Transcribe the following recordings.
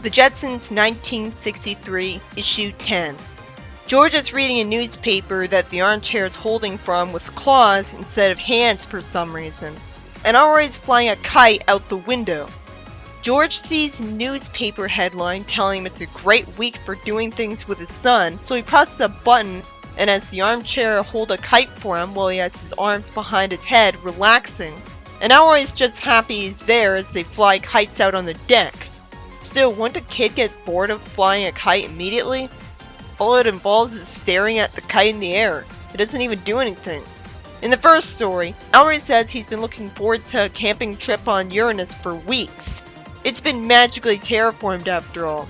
The Jetsons 1963, Issue 10. George is reading a newspaper that the armchair is holding from with claws instead of hands for some reason. And Elroy is flying a kite out the window. George sees a newspaper headline telling him it's a great week for doing things with his son, so he presses a button and has the armchair hold a kite for him while he has his arms behind his head, relaxing. And Elroy is just happy he's there as they fly kites out on the deck. Still, wouldn't a kid get bored of flying a kite immediately? All it involves is staring at the kite in the air. It doesn't even do anything. In the first story, Elroy says he's been looking forward to a camping trip on Uranus for weeks. It's been magically terraformed after all.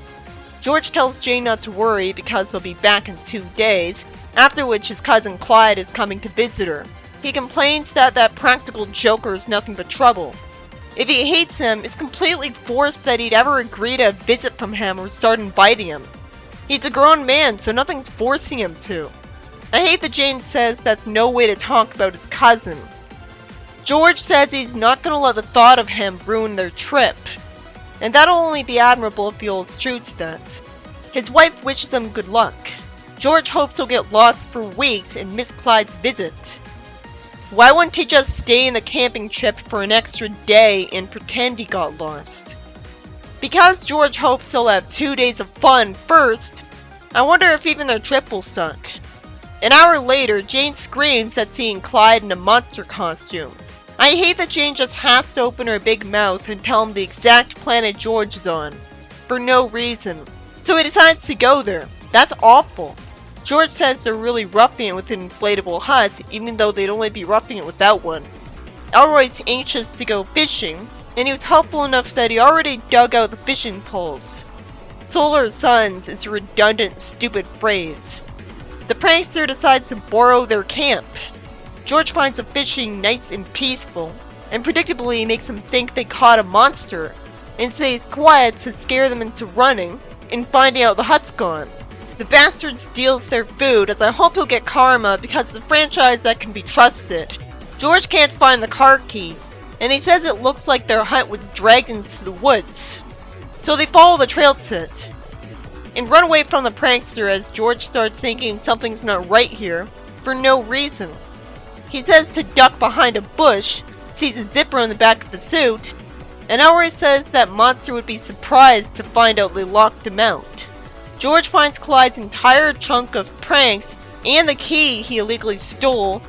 George tells Jane not to worry because they'll be back in 2 days, after which his cousin Clyde is coming to visit her. He complains that practical joker is nothing but trouble. If he hates him, it's completely forced that he'd ever agree to a visit from him or start inviting him. He's a grown man, so nothing's forcing him to. I hate that Jane says that's no way to talk about his cousin. George says he's not going to let the thought of him ruin their trip. And that'll only be admirable if he holds true to that. His wife wishes him good luck. George hopes he'll get lost for weeks and miss Clyde's visit. Why wouldn't he just stay in the camping trip for an extra day and pretend he got lost? Because George hopes he'll have 2 days of fun first, I wonder if even their trip will suck. An hour later, Jane screams at seeing Clyde in a monster costume. I hate that Jane just has to open her big mouth and tell him the exact planet George is on. For no reason. So he decides to go there. That's awful. George says they're really roughing it with inflatable huts, even though they'd only be roughing it without one. Elroy's anxious to go fishing, and he was helpful enough that he already dug out the fishing poles. Solar suns is a redundant, stupid phrase. The prankster decides to borrow their camp. George finds the fishing nice and peaceful, and predictably makes them think they caught a monster, and stays quiet to scare them into running, and finding out the hut's gone. The bastard steals their food, as I hope he'll get karma because it's a franchise that can be trusted. George can't find the car key, and he says it looks like their hut was dragged into the woods. So they follow the trail to it, and run away from the prankster as George starts thinking something's not right here, for no reason. He says to duck behind a bush, sees a zipper on the back of the suit, and Elroy says that monster would be surprised to find out they locked him out. George finds Clyde's entire trunk of pranks and the key he illegally stole,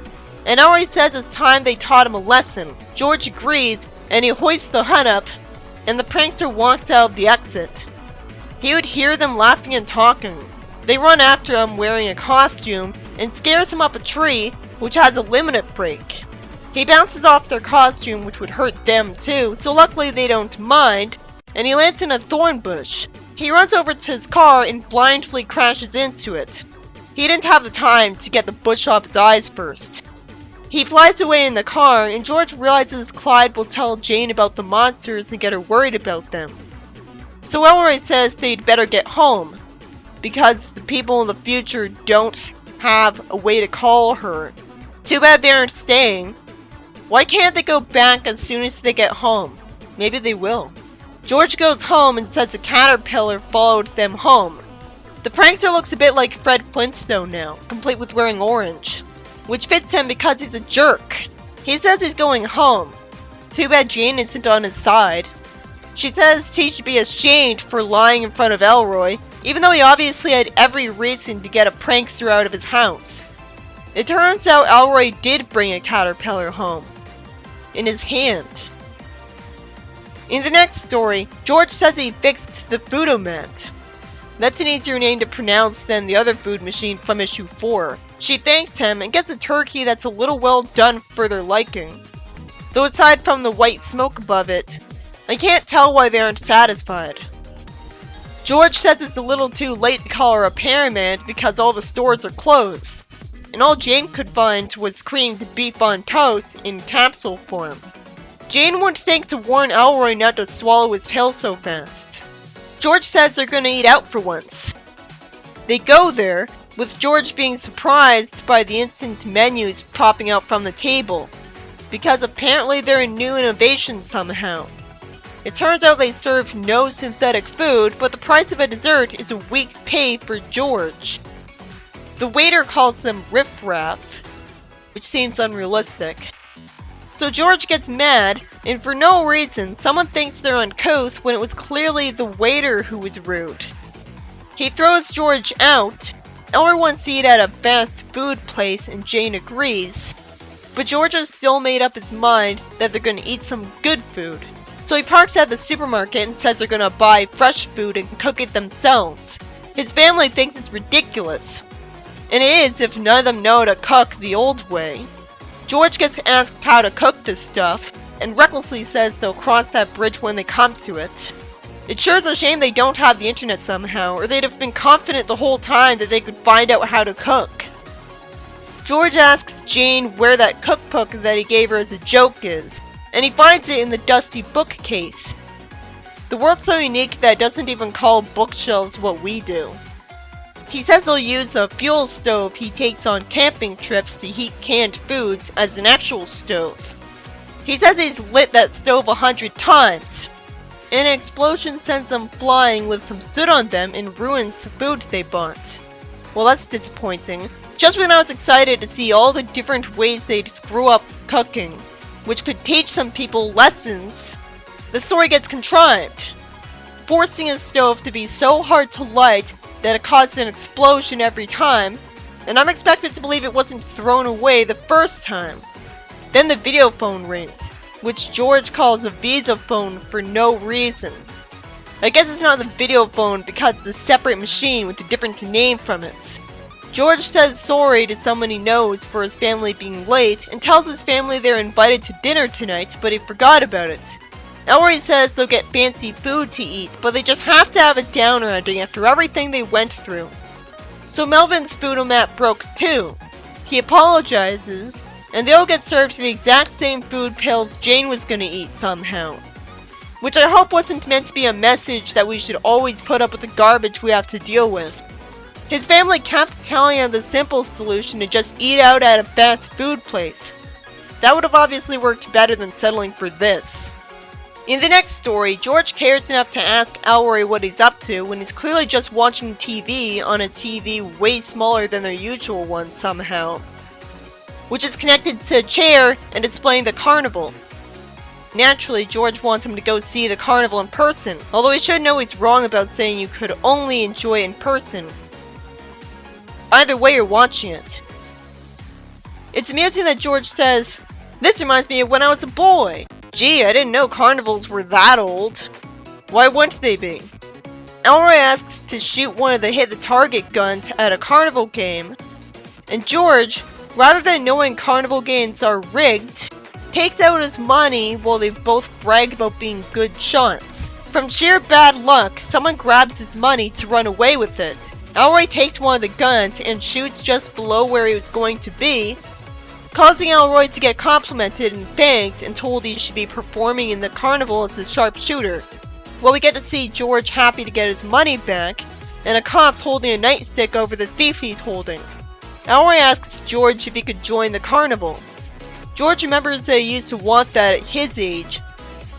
and Elroy says it's time they taught him a lesson. George agrees, and he hoists the hut up, and the prankster walks out of the exit. He would hear them laughing and talking. They run after him wearing a costume, and scares him up a tree, which has a limit break. He bounces off their costume, which would hurt them too, so luckily they don't mind, and he lands in a thorn bush. He runs over to his car and blindly crashes into it. He didn't have the time to get the bush off his eyes first. He flies away in the car, and George realizes Clyde will tell Jane about the monsters and get her worried about them. So Elroy says they'd better get home, because the people in the future don't have a way to call her. Too bad they aren't staying. Why can't they go back as soon as they get home? Maybe they will. George goes home and says a caterpillar followed them home. The prankster looks a bit like Fred Flintstone now, complete with wearing orange, which fits him because he's a jerk. He says he's going home. Too bad Jane isn't on his side. She says he should be ashamed for lying in front of Elroy, even though he obviously had every reason to get a prankster out of his house. It turns out Elroy did bring a caterpillar home. In his hand. In the next story, George says he fixed the Foodomat. That's an easier name to pronounce than the other food machine from issue 4. She thanks him and gets a turkey that's a little well done for their liking. Though aside from the white smoke above it, I can't tell why they aren't satisfied. George says it's a little too late to call her a repairman because all the stores are closed, and all Jane could find was creamed beef on toast in capsule form. Jane wouldn't think to warn Elroy not to swallow his pill so fast. George says they're gonna eat out for once. They go there, with George being surprised by the instant menus popping out from the table, because apparently they're a new innovation somehow. It turns out they serve no synthetic food, but the price of a dessert is a week's pay for George. The waiter calls them riffraff, which seems unrealistic. So George gets mad, and for no reason, someone thinks they're uncouth when it was clearly the waiter who was rude. He throws George out. Elroy wants to eat at a fast food place, and Jane agrees. But George has still made up his mind that they're gonna eat some good food. So he parks at the supermarket and says they're gonna buy fresh food and cook it themselves. His family thinks it's ridiculous. And it is if none of them know how to cook the old way. George gets asked how to cook this stuff, and recklessly says they'll cross that bridge when they come to it. It sure is a shame they don't have the internet somehow, or they'd have been confident the whole time that they could find out how to cook. George asks Jane where that cookbook that he gave her as a joke is, and he finds it in the dusty bookcase. The world's so unique that it doesn't even call bookshelves what we do. He says he'll use a fuel stove he takes on camping trips to heat canned foods as an actual stove. He says he's lit that stove 100 times. An explosion sends them flying with some soot on them and ruins the food they bought. Well, that's disappointing. Just when I was excited to see all the different ways they'd screw up cooking, which could teach some people lessons, the story gets contrived, forcing a stove to be so hard to light that it caused an explosion every time, and I'm expected to believe it wasn't thrown away the first time. Then the video phone rings, which George calls a Visa phone for no reason. I guess it's not the video phone because it's a separate machine with a different name from it. George says sorry to someone he knows for his family being late, and tells his family they're invited to dinner tonight, but he forgot about it. Elroy says they'll get fancy food to eat, but they just have to have a downer ending after everything they went through. So Melvin's Foodomat broke too. He apologizes, and they all get served the exact same food pails Jane was gonna eat somehow. Which I hope wasn't meant to be a message that we should always put up with the garbage we have to deal with. His family kept telling him the simple solution to just eat out at a fast food place. That would have obviously worked better than settling for this. In the next story, George cares enough to ask Elroy what he's up to when he's clearly just watching TV on a TV way smaller than their usual one somehow, which is connected to a chair and displaying the carnival. Naturally, George wants him to go see the carnival in person, although he should know he's wrong about saying you could only enjoy it in person. Either way, you're watching it. It's amusing that George says, "This reminds me of when I was a boy. Gee, I didn't know carnivals were that old. Why wouldn't they be?" Elroy asks to shoot one of the hit-the-target guns at a carnival game, and George, rather than knowing carnival games are rigged, takes out his money while they both brag about being good shots. From sheer bad luck, someone grabs his money to run away with it. Elroy takes one of the guns and shoots just below where he was going to be, causing Elroy to get complimented and thanked and told he should be performing in the carnival as a sharpshooter. Well, we get to see George happy to get his money back, and a cop's holding a nightstick over the thief he's holding. Elroy asks George if he could join the carnival. George remembers that he used to want that at his age,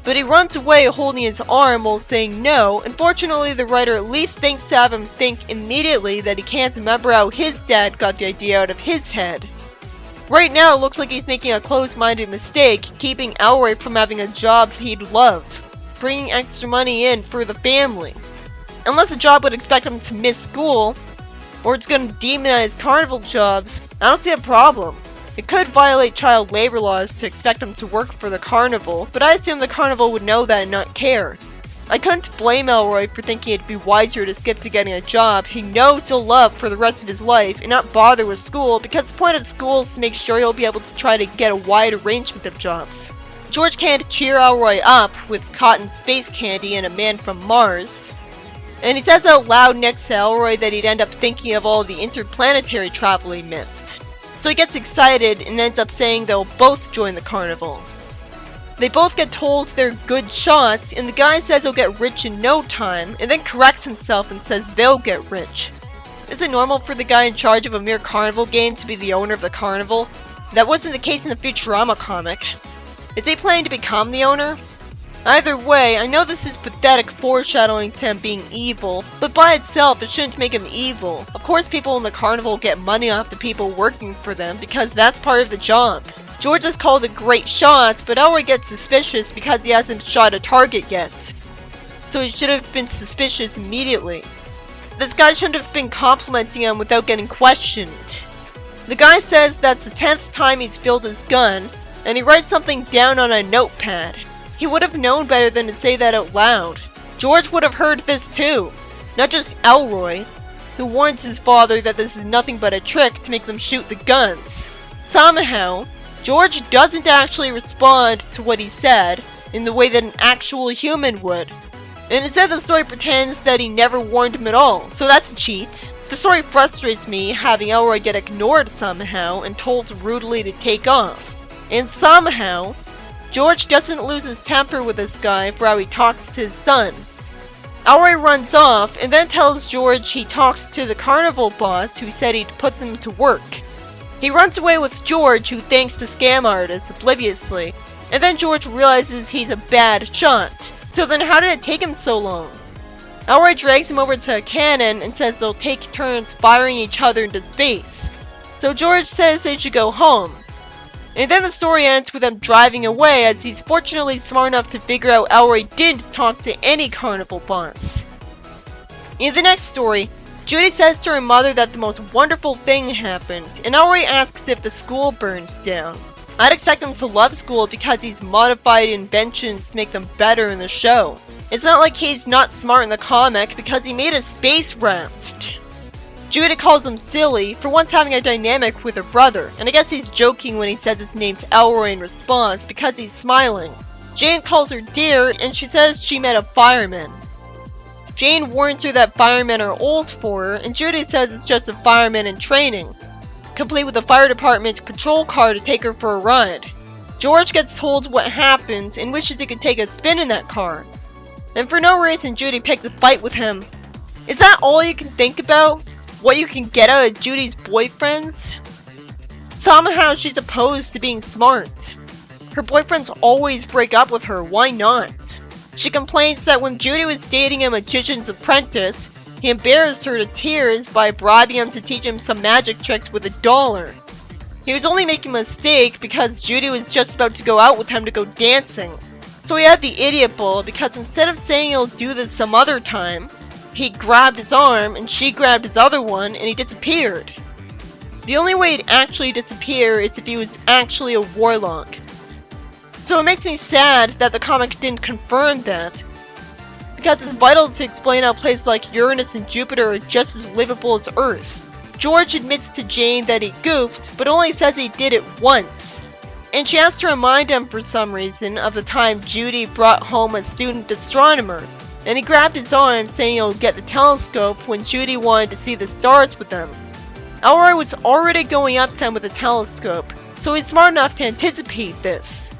but he runs away holding his arm while saying no, and fortunately the writer at least thinks to have him think immediately that he can't remember how his dad got the idea out of his head. Right now, it looks like he's making a closed-minded mistake, keeping Elroy from having a job he'd love, bringing extra money in for the family. Unless the job would expect him to miss school, or it's going to demonize carnival jobs, I don't see a problem. It could violate child labor laws to expect him to work for the carnival, but I assume the carnival would know that and not care. I couldn't blame Elroy for thinking it'd be wiser to skip to getting a job he knows he'll love for the rest of his life and not bother with school, because the point of school is to make sure he'll be able to try to get a wide arrangement of jobs. George can't cheer Elroy up with cotton space candy and a man from Mars, and he says out loud next to Elroy that he'd end up thinking of all the interplanetary travel he missed. So he gets excited and ends up saying they'll both join the carnival. They both get told they're good shots, and the guy says he'll get rich in no time, and then corrects himself and says they'll get rich. Is it normal for the guy in charge of a mere carnival game to be the owner of the carnival? That wasn't the case in the Futurama comic. Is he planning to become the owner? Either way, I know this is pathetic foreshadowing to him being evil, but by itself it shouldn't make him evil. Of course people in the carnival get money off the people working for them because that's part of the job. George is called a great shot, but Elroy gets suspicious because he hasn't shot a target yet. So he should have been suspicious immediately. This guy shouldn't have been complimenting him without getting questioned. The guy says that's the 10th time he's filled his gun, and he writes something down on a notepad. He would have known better than to say that out loud. George would have heard this too, not just Elroy, who warns his father that this is nothing but a trick to make them shoot the guns. Somehow, George doesn't actually respond to what he said in the way that an actual human would. And instead the story pretends that he never warned him at all, so that's a cheat. The story frustrates me having Elroy get ignored somehow and told rudely to take off. And somehow, George doesn't lose his temper with this guy for how he talks to his son. Elroy runs off and then tells George he talked to the carnival boss who said he'd put them to work. He runs away with George, who thanks the scam artist obliviously, and then George realizes he's a bad shot. So then how did it take him so long? Elroy drags him over to a cannon and says they'll take turns firing each other into space. So George says they should go home. And then the story ends with them driving away, as he's fortunately smart enough to figure out Elroy didn't talk to any carnival boss. In the next story, Judy says to her mother that the most wonderful thing happened, and Elroy asks if the school burned down. I'd expect him to love school because he's modified inventions to make them better in the show. It's not like he's not smart in the comic because he made a space raft. Judy calls him silly for once having a dynamic with her brother, and I guess he's joking when he says his name's Elroy in response because he's smiling. Jane calls her dear, and she says she met a fireman. Jane warns her that firemen are old for her, and Judy says it's just a fireman in training, complete with a fire department patrol car to take her for a ride. George gets told what happened and wishes he could take a spin in that car. And for no reason, Judy picks a fight with him. Is that all you can think about? What you can get out of Judy's boyfriends? Somehow she's opposed to being smart. Her boyfriends always break up with her, why not? She complains that when Judy was dating a magician's apprentice, he embarrassed her to tears by bribing him to teach him some magic tricks with $1. He was only making a mistake because Judy was just about to go out with him to go dancing. So he had the idiot bull because instead of saying he'll do this some other time, he grabbed his arm and she grabbed his other one and he disappeared. The only way he'd actually disappear is if he was actually a warlock. So it makes me sad that the comic didn't confirm that, because it's vital to explain how places like Uranus and Jupiter are just as livable as Earth. George admits to Jane that he goofed, but only says he did it once. And she has to remind him for some reason of the time Judy brought home a student astronomer, and he grabbed his arm saying he'll get the telescope when Judy wanted to see the stars with them. Elroy was already going up to him with a telescope, so he's smart enough to anticipate this.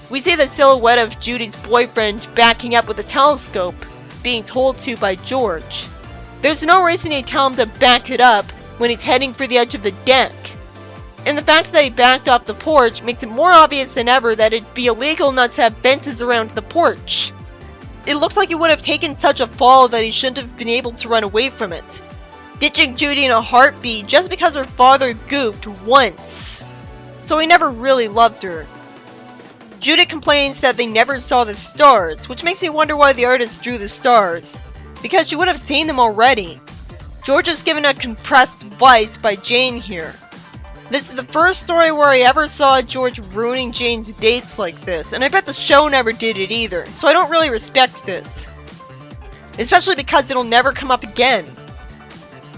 We see the silhouette of Judy's boyfriend backing up with a telescope, being told to by George. There's no reason he'd tell him to back it up when he's heading for the edge of the deck. And the fact that he backed off the porch makes it more obvious than ever that it'd be illegal not to have fences around the porch. It looks like he would have taken such a fall that he shouldn't have been able to run away from it, ditching Judy in a heartbeat just because her father goofed once. So he never really loved her. Judy complains that they never saw the stars, which makes me wonder why the artist drew the stars, because she would have seen them already. George is given a compressed vice by Jane here. This is the first story where I ever saw George ruining Jane's dates like this, and I bet the show never did it either, so I don't really respect this. Especially because it'll never come up again.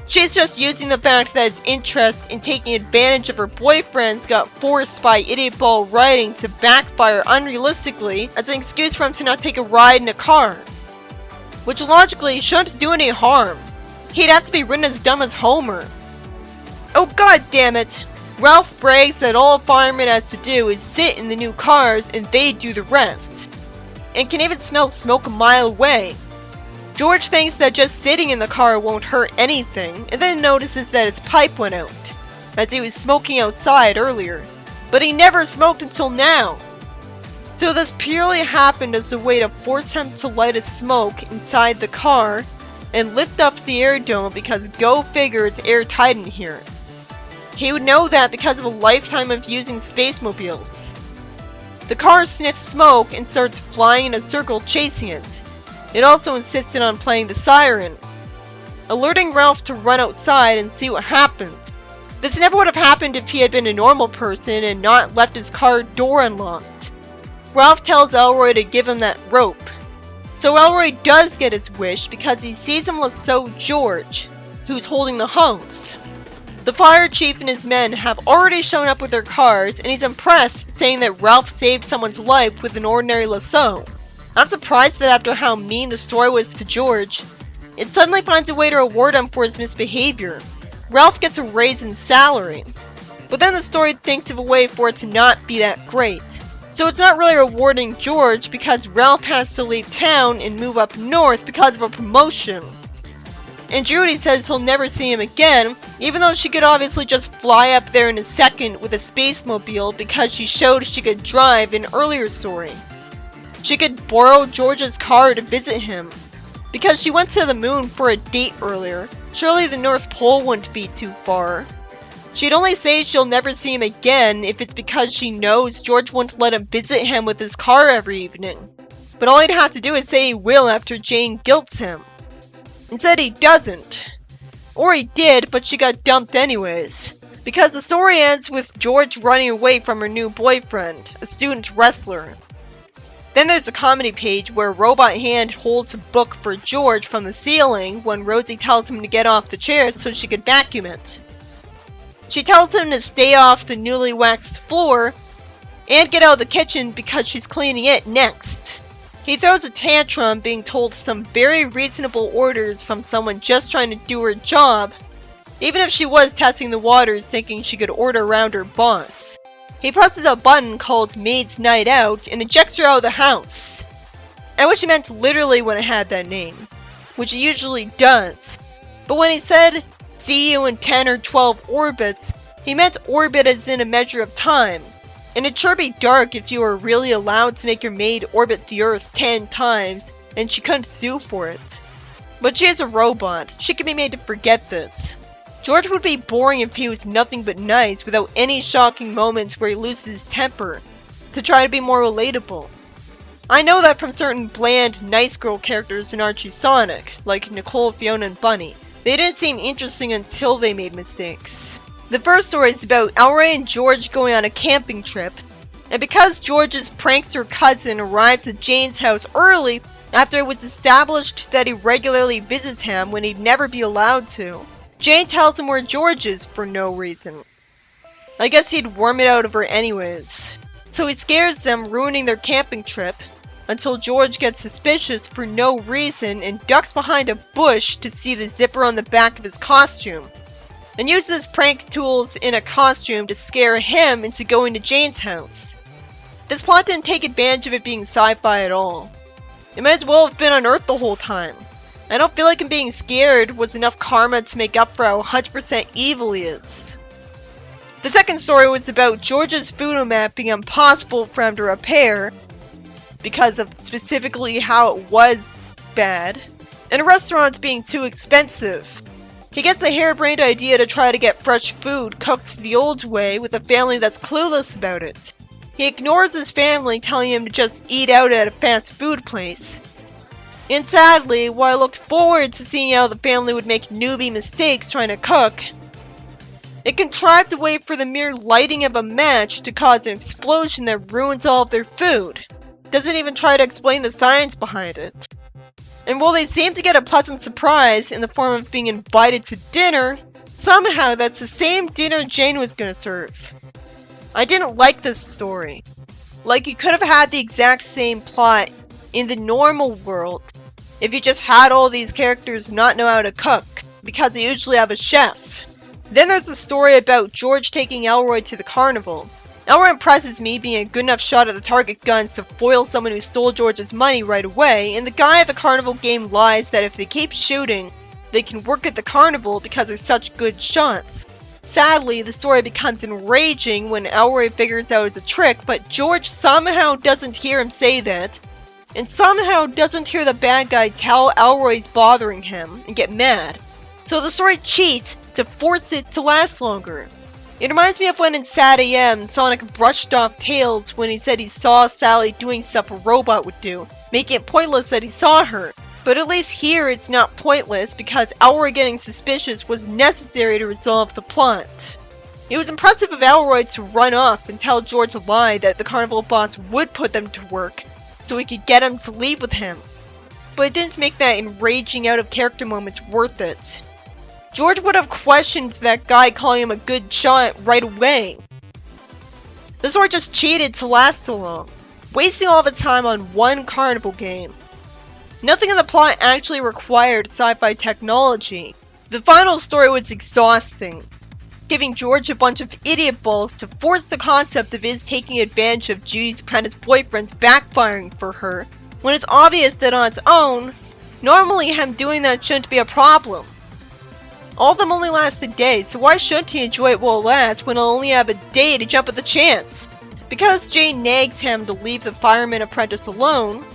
She's just using the fact that his interest in taking advantage of her boyfriends got forced by idiot ball writing to backfire unrealistically as an excuse for him to not take a ride in a car. Which logically shouldn't do any harm. He'd have to be written as dumb as Homer. Oh god damn it! Ralph brags that all a fireman has to do is sit in the new cars and they do the rest. And can even smell smoke a mile away. George thinks that just sitting in the car won't hurt anything, and then notices that its pipe went out, as he was smoking outside earlier. But he never smoked until now. So this purely happened as a way to force him to light a smoke inside the car and lift up the air dome because go figure it's airtight in here. He would know that because of a lifetime of using spacemobiles. The car sniffs smoke and starts flying in a circle chasing it. It also insisted on playing the siren, alerting Ralph to run outside and see what happens. This never would have happened if he had been a normal person and not left his car door unlocked. Ralph tells Elroy to give him that rope. So Elroy does get his wish because he sees him lasso George, who's holding the hose. The fire chief and his men have already shown up with their cars, and he's impressed, saying that Ralph saved someone's life with an ordinary lasso. I'm surprised that after how mean the story was to George, it suddenly finds a way to reward him for his misbehavior. Ralph gets a raise in salary. But then the story thinks of a way for it to not be that great. So it's not really rewarding George because Ralph has to leave town and move up north because of a promotion. And Judy says he'll never see him again, even though she could obviously just fly up there in a second with a spacemobile because she showed she could drive in earlier story. She could borrow George's car to visit him. Because she went to the moon for a date earlier, surely the North Pole wouldn't be too far. She'd only say she'll never see him again if it's because she knows George won't let him visit him with his car every evening. But all he'd have to do is say he will after Jane guilts him. Instead he doesn't. Or he did, but she got dumped anyways. Because the story ends with George running away from her new boyfriend, a student wrestler. Then there's a comedy page where Robot Hand holds a book for George from the ceiling when Rosie tells him to get off the chair so she could vacuum it. She tells him to stay off the newly waxed floor and get out of the kitchen because she's cleaning it next. He throws a tantrum being told some very reasonable orders from someone just trying to do her job, even if she was testing the waters thinking she could order around her boss. He presses a button called Maid's Night Out and ejects her out of the house. I wish he meant literally when it had that name, which it usually does. But when he said, see you in 10 or 12 orbits, he meant orbit as in a measure of time. And it'd sure be dark if you were really allowed to make your maid orbit the Earth 10 times, and she couldn't sue for it. But she is a robot, she can be made to forget this. George would be boring if he was nothing but nice without any shocking moments where he loses his temper, to try to be more relatable. I know that from certain bland, nice girl characters in Archie Sonic, like Nicole, Fiona, and Bunny. They didn't seem interesting until they made mistakes. The first story is about Elroy and George going on a camping trip, and because George's prankster cousin arrives at Jane's house early after it was established that he regularly visits him when he'd never be allowed to, Jane tells him where George is for no reason. I guess he'd worm it out of her anyways. So he scares them, ruining their camping trip, until George gets suspicious for no reason and ducks behind a bush to see the zipper on the back of his costume, and uses prank tools in a costume to scare him into going to Jane's house. This plot didn't take advantage of it being sci-fi at all. It might as well have been on Earth the whole time. I don't feel like him being scared was enough karma to make up for how 100% evil he is. The second story was about George's photo map being impossible for him to repair because of specifically how it was bad, and restaurants being too expensive. He gets a harebrained idea to try to get fresh food cooked the old way with a family that's clueless about it. He ignores his family, telling him to just eat out at a fast food place. And sadly, while I looked forward to seeing how the family would make newbie mistakes trying to cook, it contrived to wait for the mere lighting of a match to cause an explosion that ruins all of their food. Doesn't even try to explain the science behind it. And while they seem to get a pleasant surprise in the form of being invited to dinner, somehow that's the same dinner Jane was gonna serve. I didn't like this story. Like, you could have had the exact same plot in the normal world if you just had all these characters not know how to cook, because they usually have a chef. Then there's a story about George taking Elroy to the carnival. Elroy impresses me being a good enough shot at the target guns to foil someone who stole George's money right away, and the guy at the carnival game lies that if they keep shooting, they can work at the carnival because they're such good shots. Sadly, the story becomes enraging when Elroy figures out it's a trick, but George somehow doesn't hear him say that, and somehow doesn't hear the bad guy tell Elroy's bothering him and get mad. So the story cheats to force it to last longer. It reminds me of when in Sad AM, Sonic brushed off Tails when he said he saw Sally doing stuff a robot would do, making it pointless that he saw her. But at least here it's not pointless because Elroy getting suspicious was necessary to resolve the plot. It was impressive of Elroy to run off and tell George a lie that the carnival boss would put them to work so he could get him to leave with him. But it didn't make that enraging out of character moments worth it. George would have questioned that guy calling him a good shot right away. The story just cheated to last so long, wasting all of its time on one carnival game. Nothing in the plot actually required sci-fi technology. The final story was exhausting, giving George a bunch of idiot balls to force the concept of his taking advantage of Judy's apprentice boyfriends backfiring for her, when it's obvious that on its own, normally him doing that shouldn't be a problem. All of them only last a day, so why shouldn't he enjoy it while it lasts when he'll only have a day to jump at the chance? Because Jane nags him to leave the fireman apprentice alone,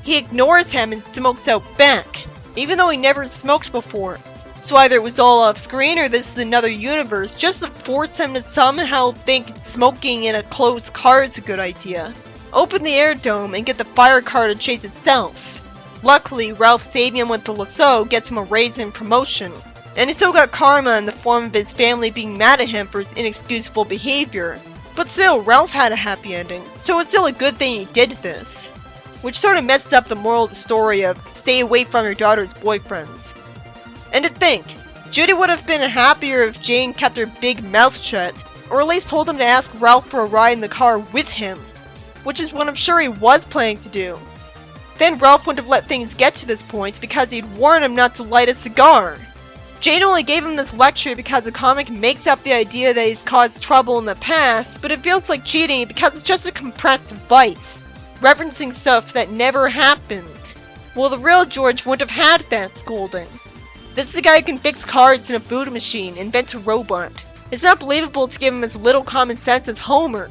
he ignores him and smokes out back, even though he never smoked before. So either it was all off screen or this is another universe just to force him to somehow think smoking in a closed car is a good idea. Open the air dome and get the fire car to chase itself. Luckily, Ralph saving him with the lasso gets him a raise in promotion. And he still got karma in the form of his family being mad at him for his inexcusable behavior. But still, Ralph had a happy ending, so it's still a good thing he did this. Which sort of messed up the moral of the story of stay away from your daughter's boyfriends. And to think, Judy would have been happier if Jane kept her big mouth shut, or at least told him to ask Ralph for a ride in the car with him, which is what I'm sure he was planning to do. Then Ralph wouldn't have let things get to this point because he'd warned him not to light a cigar. Jane only gave him this lecture because the comic makes up the idea that he's caused trouble in the past, but it feels like cheating because it's just a compressed vice, referencing stuff that never happened. Well, the real George wouldn't have had that scolding. This is a guy who can fix cards in a food machine, invent a robot. It's not believable to give him as little common sense as Homer,